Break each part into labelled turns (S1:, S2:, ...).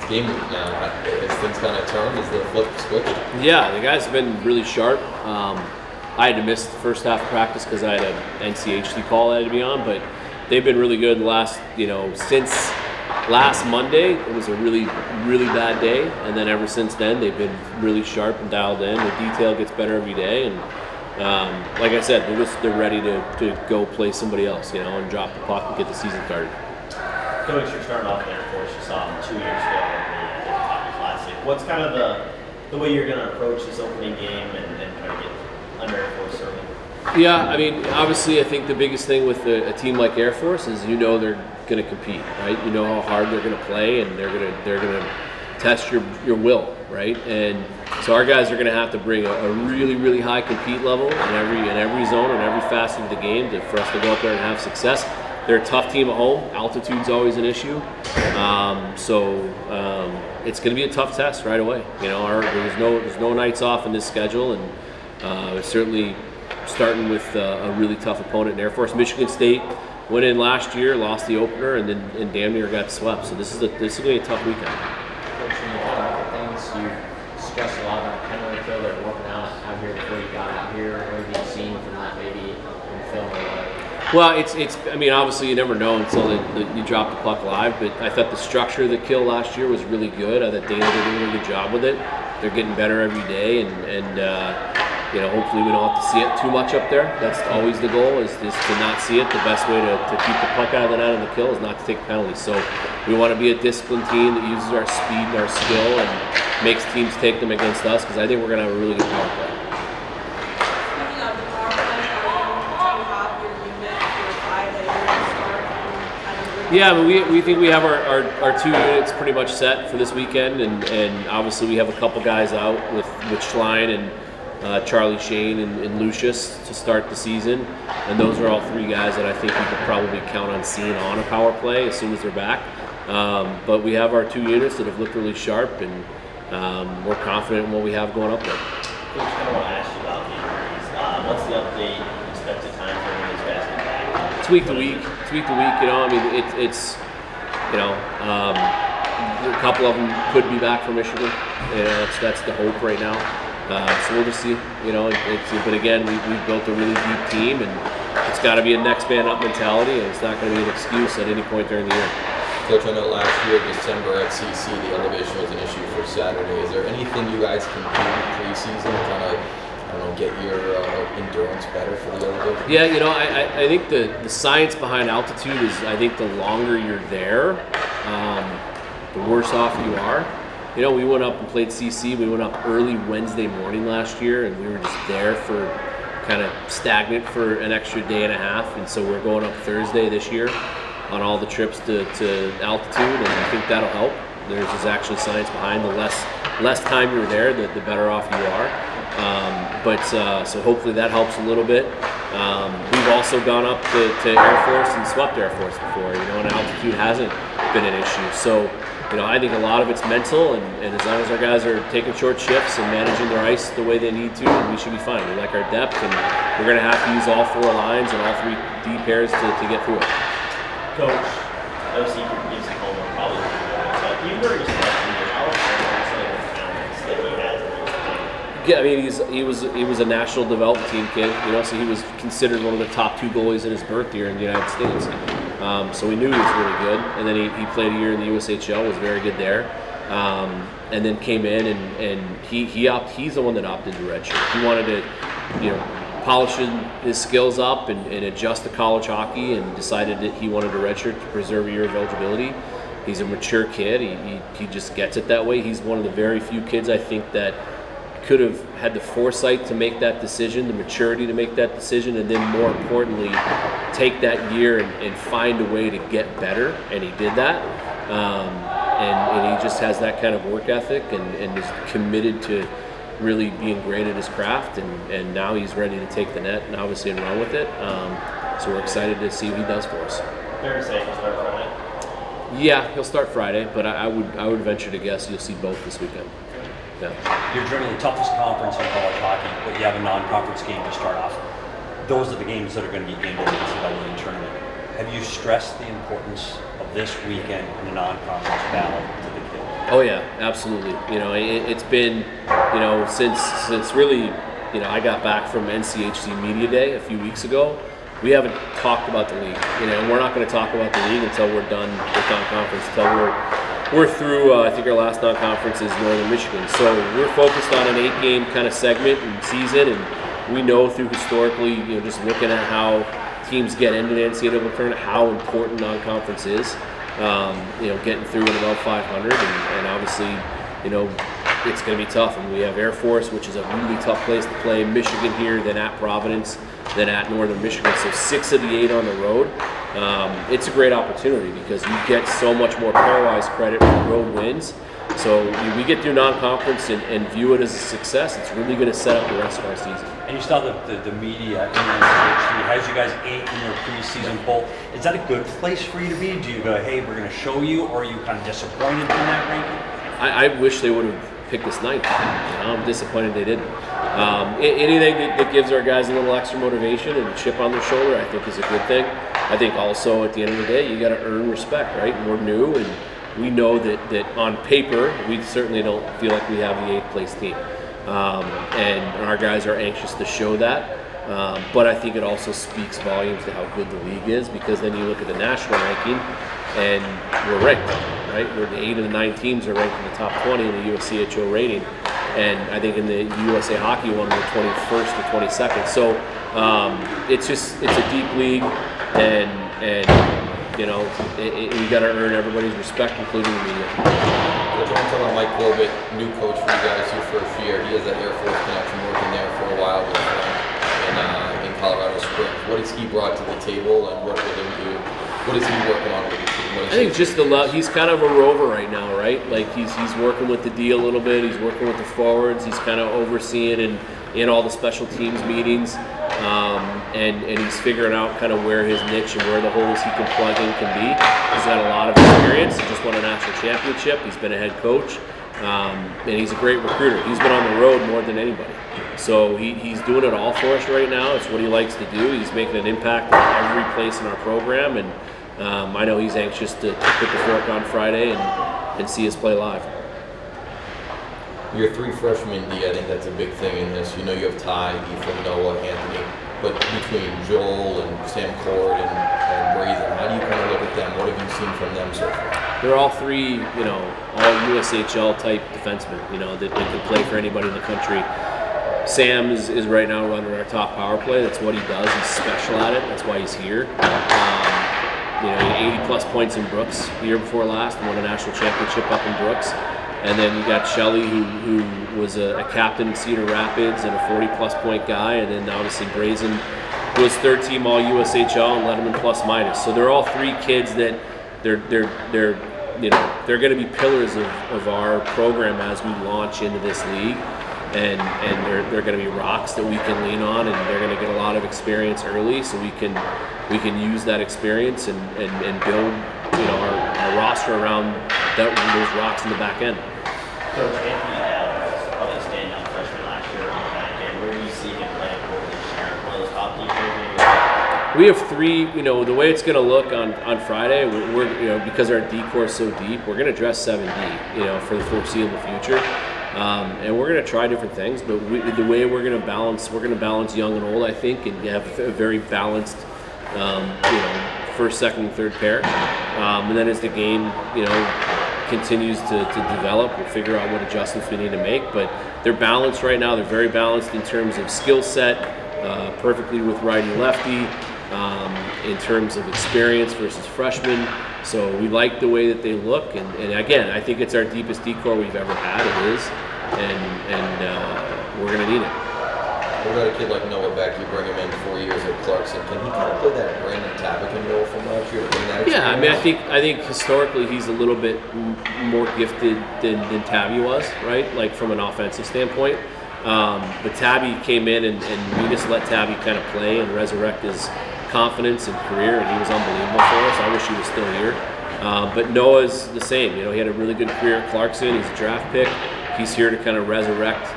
S1: game week now. Has things kind of turned? Is the flip switch?
S2: Yeah, the guys have been really sharp. I had to miss the first half of practice because I had an NCHC call I had to be on, but they've been really good the last, since last Monday. It was a really, really bad day, and then ever since then, they've been really sharp and dialed in. The detail gets better every day, and like I said, they're ready to go play somebody else, and drop the puck and get the season started.
S3: Coach, you're starting off in Air Force. You saw them 2 years ago in the Hockey Classic. What's kind of the way you're going to approach this opening game and try to get under Air Force early?
S2: Yeah, I mean, obviously, I think the biggest thing with a team like Air Force is they're going to compete, right? You know how hard they're going to play, and they're going to test your will, right? And so our guys are going to have to bring a really, really high compete level in every zone and every facet of the game for us to go up there and have success. They're a tough team at home. Altitude's always an issue, so it's going to be a tough test right away. There's no nights off in this schedule, and it's certainly starting with a really tough opponent in Air Force. Michigan State went in last year, lost the opener, and damn near got swept. So this is going to be a tough weekend.
S4: Coach, when you talk about the things you stressed a lot about penalty kill, they're working out here before you got out here. What have you seen from that, maybe in film or what?
S2: Well, it's. I mean, obviously, you never know until you drop the puck live. But I thought the structure of the kill last year was really good. I thought Dana did a really good job with it. They're getting better every day, and hopefully we don't have to see it too much up there. That's always the goal, is to not see it. The best way to keep the puck out of the net on the kill is not to take penalties. So we want to be a disciplined team that uses our speed and our skill and makes teams take them against us, because I think we're going to have a really good power play.
S5: Speaking of the power play, do you have your unit for Friday to start and
S2: Yeah, but we think we have our 2 units pretty much set for this weekend, and obviously we have a couple guys out with Schlein and Charlie Shane and Lucius to start the season, and those are all 3 guys that I think you could probably count on seeing on a power play as soon as they're back. But we have our 2 units that have looked really sharp, and we're confident in what we have going up there.
S3: Coach, I want to ask you about the injuries. What's the update, expected time for when these guys get back?
S2: It's week to week. I mean, it's a couple of them could be back from Michigan. That's the hope right now. So we'll just see. But again, we've built a really deep team, and it's got to be a next man up mentality, and it's not going to be an excuse at any point during the year.
S1: Coach, I know last year, December at CC, the elevation was an issue for Saturday. Is there anything you guys can do preseason to kind of, get your endurance better for the elevation?
S2: Yeah, I think the science behind altitude is, I think the longer you're there, the worse off you are. We went up and played CC. We went up early Wednesday morning last year, and we were just there for kind of stagnant for an extra day and a half. And so we're going up Thursday this year on all the trips to altitude, and I think that'll help. There's actually science behind the less time you're there, the better off you are. So hopefully that helps a little bit. We've also gone up to Air Force and swept Air Force before, and altitude hasn't been an issue. So I think a lot of it's mental, and as long as our guys are taking short shifts and managing their ice the way they need to, we should be fine. We like our depth, and we're going to have to use all 4 lines and all 3 D pairs to get through it.
S3: Coach, obviously you can give some homework probably, but you were just asking how talents that he has in this game.
S2: Yeah, I mean, he was a national development team kid, so he was considered one of the top 2 goalies in his birth year in the United States. So we knew he was really good, and then he played a year in the USHL, was very good there, and then came in and he's the one that opted to redshirt. He wanted to, polish his skills up and adjust to college hockey, and decided that he wanted to redshirt to preserve a year of eligibility. He's a mature kid. He just gets it that way. He's one of the very few kids I think that could have had the foresight to make that decision, the maturity to make that decision, and then more importantly, take that year and find a way to get better, and he did that. And he just has that kind of work ethic and is committed to really being great at his craft, and now he's ready to take the net and obviously and run with it. So we're excited to see what he does for us.
S3: Fair to say he'll start Friday?
S2: Yeah, he'll start Friday, but I would venture to guess you'll see both this weekend. Yeah.
S6: You're joining the toughest conference in college hockey, but you have a non-conference game to start off. Those are the games that are going to be gamed in the NCAA tournament. Have you stressed the importance of this weekend in a non-conference battle to the kids?
S2: Oh yeah, absolutely. It's been, since really, I got back from NCHC Media Day a few weeks ago. We haven't talked about the league, and we're not going to talk about the league until we're done with non-conference, until we're through. I think our last non-conference is Northern Michigan, so we're focused on an 8-game kind of segment and season, and we know through historically, just looking at how teams get into the NCAA tournament, how important non-conference is. Getting through at about 500, and obviously, it's going to be tough. And we have Air Force, which is a really tough place to play. Michigan here, then at Providence, then at Northern Michigan. So 6 of the 8 on the road. It's a great opportunity because you get so much more pairwise credit for road wins. So we get through non-conference and view it as a success. It's really going to set up the rest of our season.
S6: And you saw the media in the NCHC has you guys 8 in your preseason poll. Is that a good place for you to be? Do you go, hey, we're going to show you, or are you kind of disappointed in that ranking?
S2: I wish they would have picked us 9th. I'm disappointed they didn't. Anything that gives our guys a little extra motivation and a chip on their shoulder, I think is a good thing. I think also at the end of the day, you got to earn respect, right? And we're new, and we know that on paper, we certainly don't feel like we have the 8th place team. And our guys are anxious to show that. But I think it also speaks volumes to how good the league is, because then you look at the national ranking and we're ranked, right? We're the 8 of the 9 teams are ranked in the top 20 in the USCHO rating. And I think in the USA Hockey one, we're 21st or 22nd. So it's a deep league, and we got to earn everybody's respect, including the media.
S1: Coach, I want to talk about Mike Corbett, new coach for you guys your first year. He has that Air Force connection, working there for a while with in Colorado Springs. What has he brought to the table, and what is he working on with the team?
S2: I think just the love. He's kind of a rover right now, right? Like he's working with the D a little bit. He's working with the forwards. He's kind of overseeing in all the special teams meetings, and he's figuring out kind of where his niche and where the holes he can plug in can be. He's got a lot of experience. He just won a national championship. He's been a head coach, and he's a great recruiter. He's been on the road more than anybody. So he's doing it all for us right now. It's what he likes to do. He's making an impact on every place in our program, and I know he's anxious to put the fork on Friday and see us play live.
S1: Your 3 freshmen, D, I think that's a big thing in this. You have Ty, Ephraim, Noah, Anthony, but between Joel and Sam Cord and Brazen, how do you kind of look at them? What have you seen from them so far?
S2: They're all 3, all USHL type defensemen, that can play for anybody in the country. Sam is right now running our top power play. That's what he does. He's special at it. That's why he's here. He had 80 plus points in Brooks the year before last and won a national championship up in Brooks. And then you got Shelley, who was a captain in Cedar Rapids and a 40-plus point guy. And then obviously Brazen, who was 3rd team all USHL and led them in plus minus. So they're all 3 kids that they're going to be pillars of our program as we launch into this league. And they're going to be rocks that we can lean on, and they're going to get a lot of experience early, so we can use that experience and build our roster around those rocks in the back end.
S3: Coach Anthony was probably a standout freshman last year on the back end. Where do you see him playing for this year? One of those top defenses?
S2: We have 3. The way it's going to look on Friday, we're because our D core is so deep, we're going to dress 7D, for the foreseeable future. And we're going to try different things, but the way we're going to balance young and old, I think, and have a very balanced, first, second, and third pair. And then as the game, continues to develop, we'll figure out what adjustments we need to make. But they're balanced right now. They're very balanced in terms of skill set, perfectly with righty-lefty, in terms of experience versus freshmen. So we like the way that they look, and again, I think it's our deepest D-core we've ever had. It is, and we're going to need it.
S1: What about a kid like Noah Beck? You bring him in 4 years at Clarkson. Can he kind of play that Brandon Tabakin role from last year?
S2: Yeah, I mean, I think historically he's a little bit more gifted than Tabby was, right? Like from an offensive standpoint. But Tabby came in and we just let Tabby kind of play and resurrect his confidence and career, and he was unbelievable for us. I wish he was still here. But Noah's the same. He had a really good career at Clarkson. He's a draft pick. He's here to kind of resurrect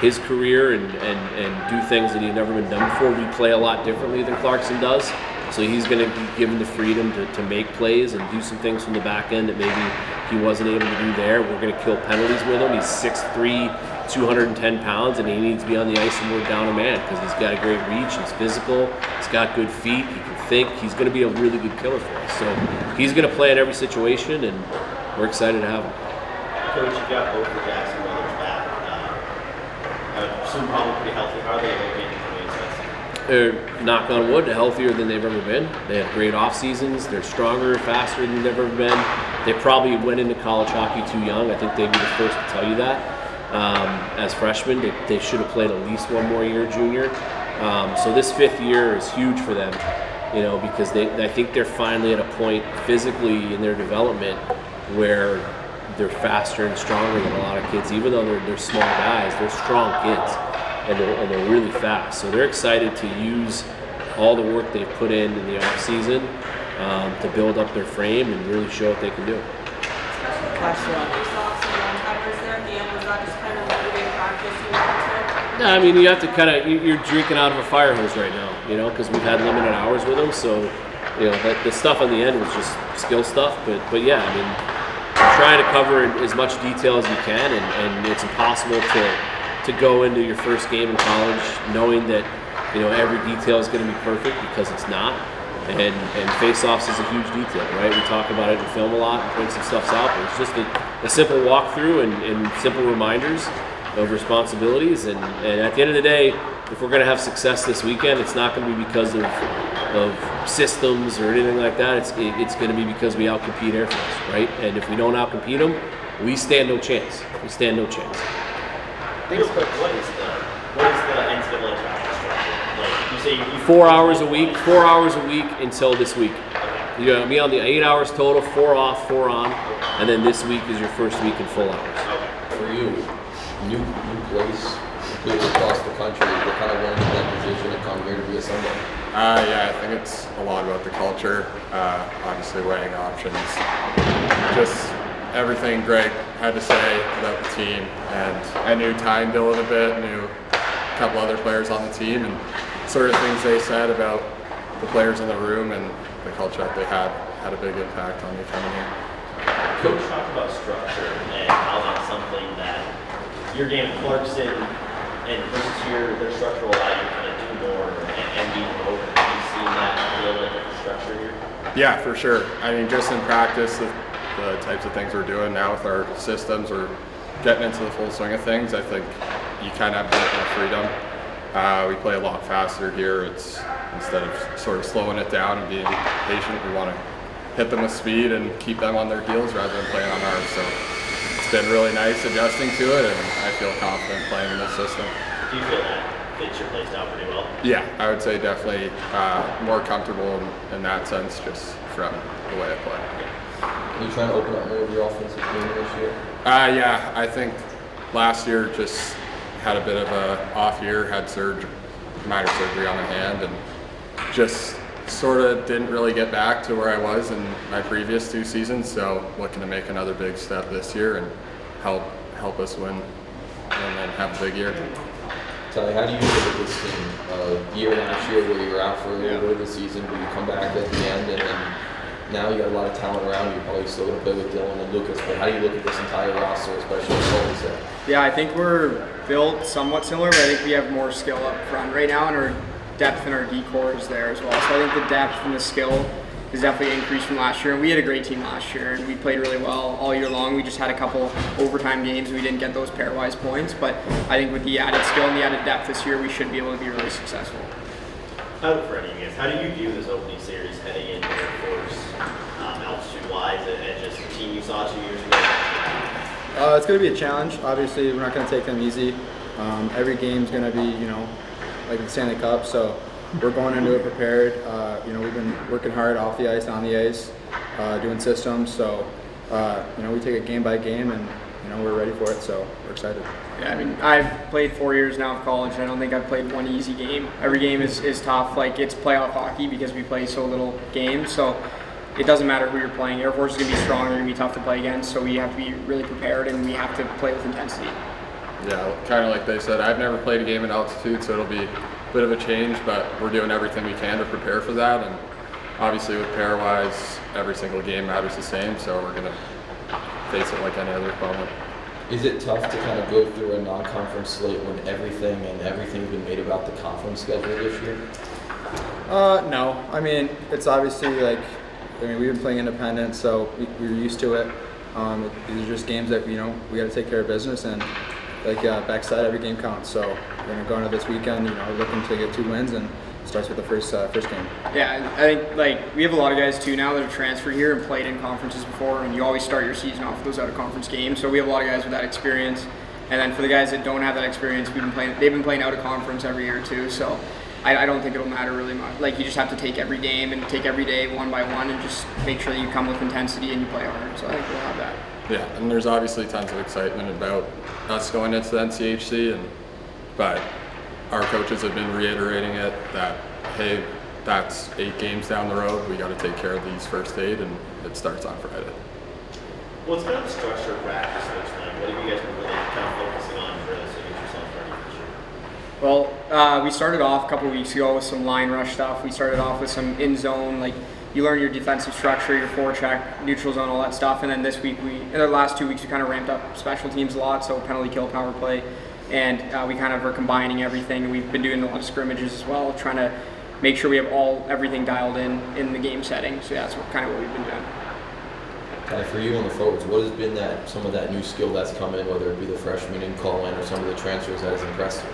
S2: his career and do things that he'd never been done before. We play a lot differently than Clarkson does. So he's going to be given the freedom to make plays and do some things from the back end that maybe he wasn't able to do there. We're going to kill penalties with him. He's 6'3", 210 pounds, and he needs to be on the ice and we're down a man because he's got a great reach, he's physical, he's got good feet, he can think. He's going to be a really good killer for us. So he's going to play in every situation, and we're excited to have him.
S3: Coach, you got both the Jackson brothers back. I would assume probably pretty healthy. How are they looking?
S2: They're, knock on wood, healthier than they've ever been. They have great off seasons. They're stronger, faster than they've ever been. They probably went into college hockey too young. I think they'd be the first to tell you that. As freshmen, they should have played at least one more year junior. So this 5th year is huge for them, because I think they're finally at a point physically in their development where they're faster and stronger than a lot of kids. Even though they're small guys, they're strong kids. And they're really fast. So they're excited to use all the work they've put in the off season to build up their frame and really show what they can do.
S5: Especially with face-offs and one-timers there at the end, was that just kind of the way practice you wanted to?
S2: Yeah, I mean, you have to you're drinking out of a fire hose right now, because we've had limited hours with them. So, the stuff on the end was just skill stuff. But yeah, I mean, trying to cover as much detail as you can, and it's impossible to go into your first game in college knowing that every detail is going to be perfect, because it's not. And face-offs is a huge detail, right? We talk about it in film a lot and point some stuff out, but it's just a simple walkthrough and simple reminders of responsibilities. And at the end of the day, if we're going to have success this weekend, it's not going to be because of systems or anything like that. It's going to be because we outcompete Air Force, right? And if we don't outcompete them, we stand no chance. We stand no chance.
S3: Real quick, what is the NCAA practice structure? Like, you say you
S2: 4 hours a week. 4 hours a week until this week. You're gonna be on the 8 hours total, 4 off, 4 on, and then this week is your first week in full hours.
S1: For you, new place, completely across the country, you're kind of going to that decision to come here to be a Sunday.
S7: Yeah, I think it's a lot about the culture, obviously weighing options, just everything Greg had to say about the team, and I knew Tyne a little bit, knew a couple other players on the team, and sort of things they said about the players in the room and the culture that they had a big impact on me coming here.
S3: Coach talked about structure and how that's something that your game at Clarkson and versus here, their structure will allow you to kind of do more and be more open. Have you seen that feel like a structure here?
S7: Yeah, for sure. I mean, just in practice, the types of things we're doing now with our systems, we're getting into the full swing of things. I think you kind of have a bit more freedom. We play a lot faster here. It's instead of sort of slowing it down and being patient, we want to hit them with speed and keep them on their heels rather than playing on ours. So it's been really nice adjusting to it, and I feel confident playing in this system.
S3: Do you feel that fits your play style pretty well?
S7: Yeah, I would say definitely more comfortable in that sense, just from the way I play.
S1: Are you trying to open up more of your offensive game this year?
S7: Yeah, I think last year just had a bit of a off year, had minor surgery on my hand, and just sort of didn't really get back to where I was in my previous 2 seasons. So looking to make another big step this year and help us win and then have a big year.
S1: Ty, how do you look at this team? Year last year where you were out for a little bit of the season, but you come back at the end, and then now you got a lot of talent around you. You're probably still going to play with Dylan and Lucas, but how do you look at this entire roster, especially with what we said?
S8: Yeah, I think we're built somewhat similar, but I think we have more skill up front right now, and our depth in our D-core is there as well. So I think the depth and the skill is definitely increased from last year. And we had a great team last year, and we played really well all year long. We just had a couple overtime games, and we didn't get those pairwise points. But I think with the added skill and the added depth this year, we should be able to be really successful.
S3: For any of you guys, how do you view this opening series heading into Air Force, altitude-wise, and just the team you saw 2 years ago?
S9: It's going to be a challenge. Obviously, we're not going to take them easy. Every game's going to be, like the Stanley Cup, so we're going into it prepared. We've been working hard off the ice, on the ice, doing systems. So, we take it game by game, and we're ready for it. So we're excited.
S8: Yeah, I mean, I've played 4 years now of college, and I don't think I've played one easy game. Every game is tough. Like, it's playoff hockey because we play so little games. So it doesn't matter who you're playing. Air Force is going to be strong. They're going to be tough to play against. So we have to be really prepared, and we have to play with intensity.
S7: Yeah, kind of like they said, I've never played a game at altitude, so it'll be a bit of a change, but we're doing everything we can to prepare for that. And obviously with pairwise, every single game matters the same, so we're going to face it like any other opponent.
S1: Is it tough to kind of go through a non-conference slate when everything's been made about the conference schedule this year?
S9: No. I mean, it's obviously like, I mean, we've been playing independent, so we're used to it. These are just games that, we got to take care of business, and like Beck said, every game counts. So we're going to go into this weekend, looking to get 2 wins, and starts with the first game.
S8: Yeah, I think like we have a lot of guys too now that have transferred here and played in conferences before, and you always start your season off with those out of conference games. So we have a lot of guys with that experience, and then for the guys that don't have that experience, they've been playing out of conference every year too. So I don't think it'll matter really much. Like, you just have to take every game and take every day one by one, and just make sure that you come with intensity and you play hard. So I think we'll have that.
S7: Yeah, and there's obviously tons of excitement about us going into the NCHC, but our coaches have been reiterating it that, hey, that's 8 games down the road. We got to take care of these first 8, and it starts on Friday.
S3: What's kind of the structure of practice looks like? What have you guys been really kind of focusing on for this to get yourself ready this year?
S8: Well, we started off a couple of weeks ago with some line rush stuff. We started off with some in zone, like you learn your defensive structure, your forecheck, neutral zone, all that stuff. And then this week, in the last 2 weeks, we kind of ramped up special teams a lot, so penalty kill, power play. And we kind of are combining everything. We've been doing a lot of scrimmages as well, trying to make sure we have everything dialed in the game setting. So yeah, that's kind of what we've been doing.
S1: Kind of for you on the forwards, what has been some of that new skill that's come in, whether it be the freshmen in call-in or some of the transfers that has impressed you?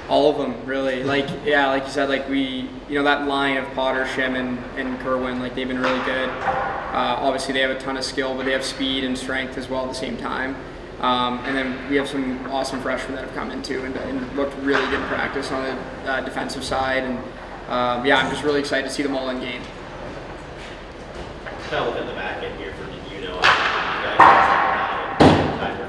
S8: All of them, really. Like you said, like that line of Potter, Shim, and Kerwin, like they've been really good. Obviously, they have a ton of skill, but they have speed and strength as well at the same time. And then we have some awesome freshmen that have come in too and looked really good in practice on the defensive side. And I'm just really excited to see them all in game.
S3: Kind of look at the back end here for you guys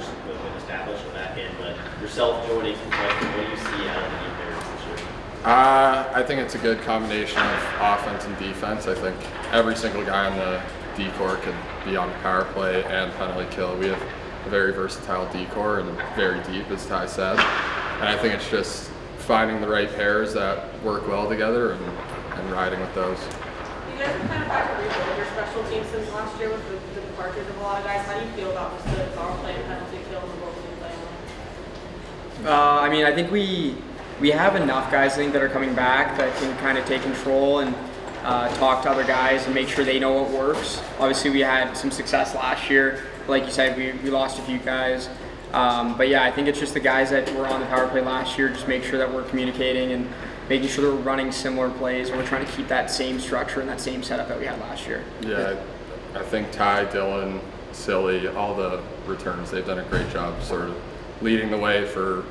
S3: have been established in the back end, but yourself joining some freshmen, what do you see out of the Bears this year?
S7: I think it's a good combination of offense and defense. I think every single guy on the D-corps could be on power play and penalty kill. We have a very versatile D-corps and very deep, as Ty said. And I think it's just finding the right pairs that work well together and riding with those.
S5: You guys have kind of had to rebuild your special teams since last year with the departures of a lot of guys. How do you feel about just the power play and penalty kill and the roles you play on?
S8: I mean, I think we have enough guys, I think, that are coming back that can kind of take control and talk to other guys and make sure they know what works. Obviously, we had some success last year. Like you said, we lost a few guys. But yeah, I think it's just the guys that were on the power play last year, just make sure that we're communicating and making sure that we're running similar plays, and we're trying to keep that same structure and that same setup that we had last year.
S7: Yeah, I think Ty, Dylan, Silly, all the returns, they've done a great job sort of leading the way for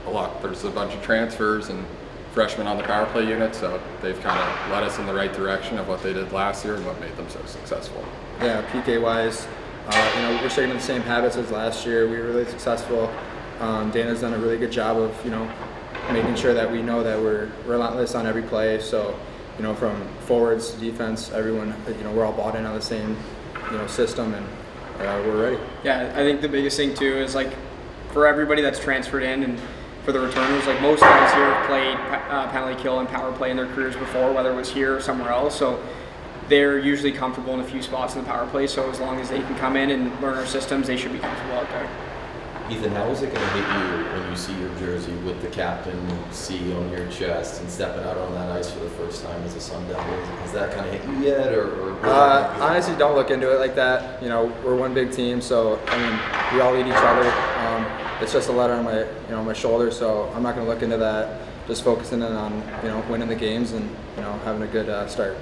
S7: a lot. There's a bunch of transfers and freshmen on the power play unit, so they've kind of led us in the right direction of what they did last year and what made them so successful.
S9: Yeah, PK-wise, we're sticking to the same habits as last year. We were really successful. Dana's done a really good job of, making sure that we know that we're relentless on every play. So, from forwards to defense, everyone, we're all bought in on the same, system, and we're ready.
S8: Yeah, I think the biggest thing too is like for everybody that's transferred in and for the returners, like most guys here have played penalty kill and power play in their careers before, whether it was here or somewhere else. So they're usually comfortable in a few spots in the power play. So as long as they can come in and learn our systems, they should be comfortable out there.
S1: Ethan, how is it going to hit you when you see your jersey with the captain C on your chest and stepping out on that ice for the first time as a Sun Devil? Has that kind of hit you yet, or
S9: honestly, don't look into it like that. We're one big team, so we all lead each other. It's just a letter on my my shoulder, so I'm not going to look into that. Just focusing in on winning the games and having a good start.